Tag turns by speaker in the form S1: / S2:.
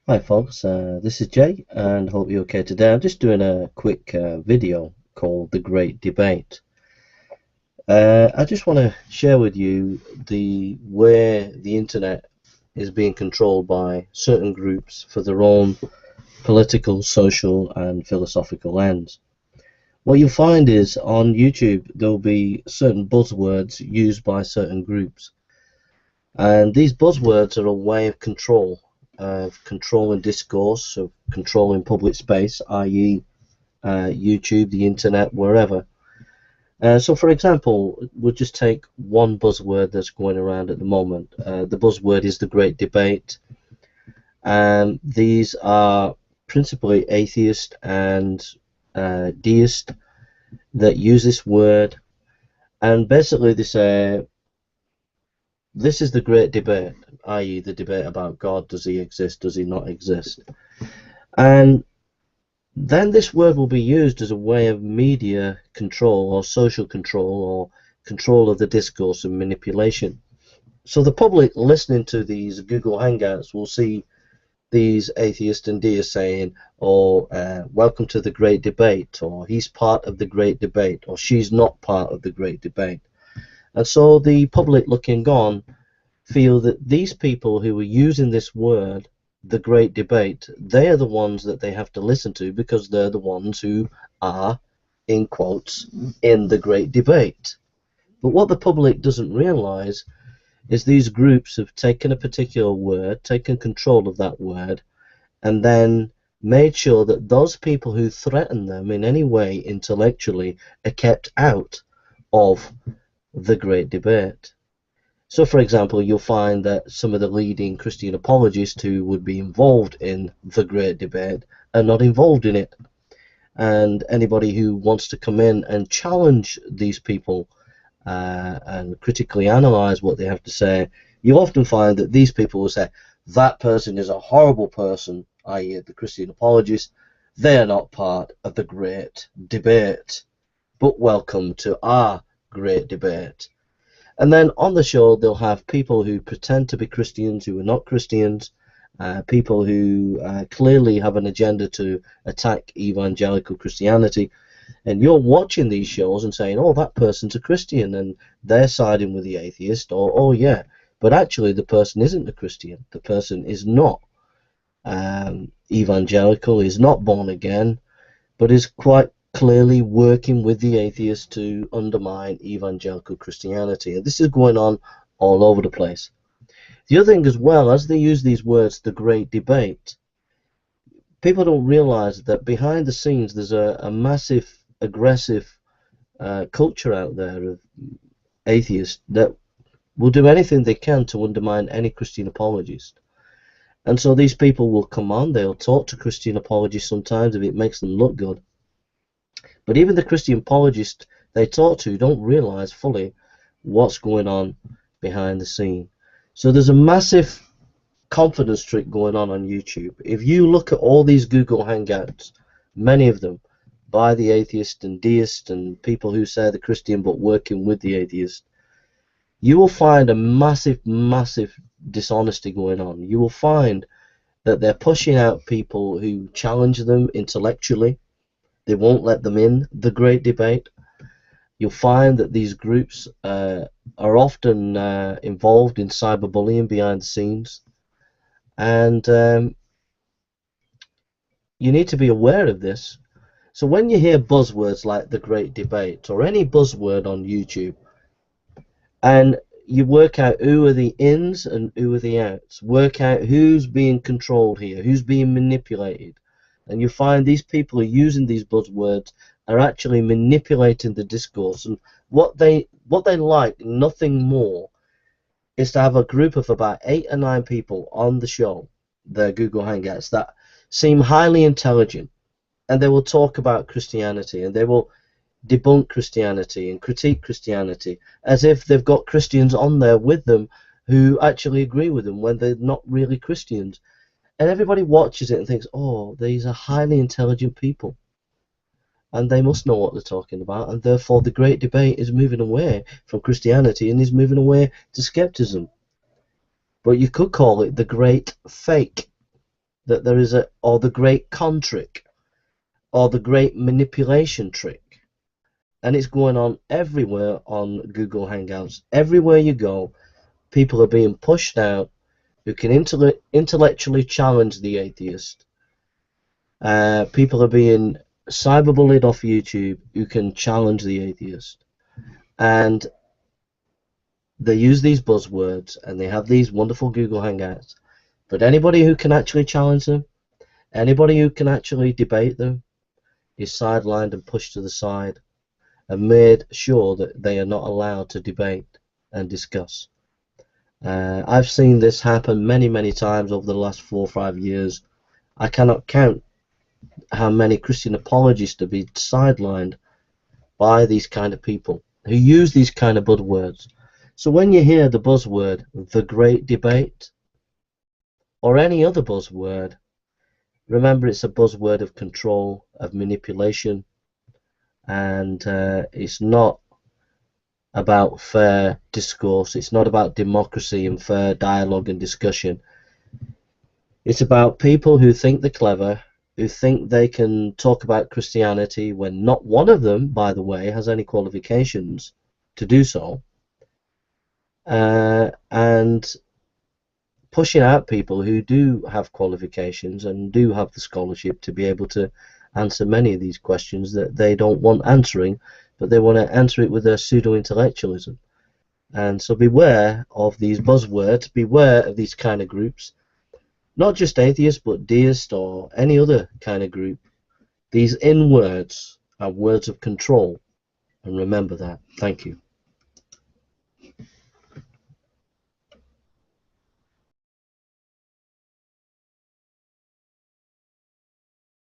S1: Hi folks, this is Jay and hope you're okay today. I'm just doing a quick video called The Great Debate. I just want to share with you the where the internet is being controlled by certain groups for their own political, social and philosophical ends. What you'll find is on YouTube there'll be certain buzzwords used by certain groups, and these buzzwords are a way of controlling discourse, of controlling public space, i.e. YouTube, the internet, wherever. So for example, we'll just take one buzzword that's going around at the moment. The buzzword is the Great Debate, and these are principally atheist and deist that use this word, and basically they say this is the Great Debate, i.e. the debate about God. Does he exist, does he not exist? And then this word will be used as a way of media control or social control or control of the discourse and manipulation. So the public listening to these Google Hangouts will see these atheists and deists saying, oh, welcome to the Great Debate, or he's part of the Great Debate, or she's not part of the Great Debate. And so the public looking on feel that these people who are using this word, the Great Debate, they are the ones that they have to listen to because they're the ones who are, in quotes, in the Great Debate. But what the public doesn't realize is these groups have taken a particular word, taken control of that word, and then made sure that those people who threaten them in any way intellectually are kept out of the Great Debate. So, for example, you'll find that some of the leading Christian apologists who would be involved in the Great Debate are not involved in it. And anybody who wants to come in and challenge these people and critically analyze what they have to say, you often find that these people will say, that person is a horrible person, i.e. the Christian apologist. They are not part of the Great Debate, but welcome to our Great Debate. And then on the show, they'll have people who pretend to be Christians who are not Christians, people who clearly have an agenda to attack evangelical Christianity. And you're watching these shows and saying, oh, that person's a Christian, and they're siding with the atheist, or, oh, yeah. But actually, the person isn't a Christian. The person is not evangelical, is not born again, but is quite clearly working with the atheists to undermine evangelical Christianity. And this is going on all over the place. The other thing as well, as they use these words, the Great Debate, people don't realize that behind the scenes there's a massive, aggressive culture out there of atheists that will do anything they can to undermine any Christian apologist. And so these people will come on, they'll talk to Christian apologists sometimes if it makes them look good. But even the Christian apologists they talk to don't realize fully what's going on behind the scene. So there's a massive confidence trick going on YouTube. If you look at all these Google Hangouts, many of them by the atheist and deist and people who say they're Christian but working with the atheist, you will find a massive, massive dishonesty going on. You will find that they're pushing out people who challenge them intellectually. They won't let them in the Great Debate. You'll find that these groups are often involved in cyberbullying behind the scenes. And you need to be aware of this. So when you hear buzzwords like the Great Debate or any buzzword on YouTube, and you work out who are the ins and who are the outs, work out who's being controlled here, who's being manipulated, and you find these people who are using these buzzwords are actually manipulating the discourse. And what they like, nothing more, is to have a group of about 8 or 9 people on the show, the Google Hangouts, that seem highly intelligent, and they will talk about Christianity, and they will debunk Christianity and critique Christianity as if they've got Christians on there with them who actually agree with them when they're not really Christians. And everybody watches it and thinks, oh, these are highly intelligent people and they must know what they're talking about, and therefore the Great Debate is moving away from Christianity and is moving away to skepticism. But you could call it the Great Fake. that there is or the great con trick, or the great manipulation trick. And it's going on everywhere on Google Hangouts. Everywhere you go, people are being pushed out who can intellectually challenge the atheist. People are being cyberbullied off YouTube who can challenge the atheist. And they use these buzzwords and they have these wonderful Google Hangouts. But anybody who can actually challenge them, anybody who can actually debate them, is sidelined and pushed to the side and made sure that they are not allowed to debate and discuss. I've seen this happen many, many times over the last 4 or 5 years. I cannot count how many Christian apologists have been sidelined by these kind of people who use these kind of buzzwords. So when you hear the buzzword, the great debate, or any other buzzword, remember it's a buzzword of control, of manipulation, and it's not about fair discourse. It's not about democracy and fair dialogue and discussion. It's about people who think they're clever, who think they can talk about Christianity when not one of them, by the way, has any qualifications to do so, and pushing out people who do have qualifications and do have the scholarship to be able to answer many of these questions that they don't want answering, but they want to answer it with their pseudo-intellectualism. And so beware of these buzzwords, beware of these kind of groups, not just atheists, but deist or any other kind of group. These in words are words of control, and remember that. Thank you.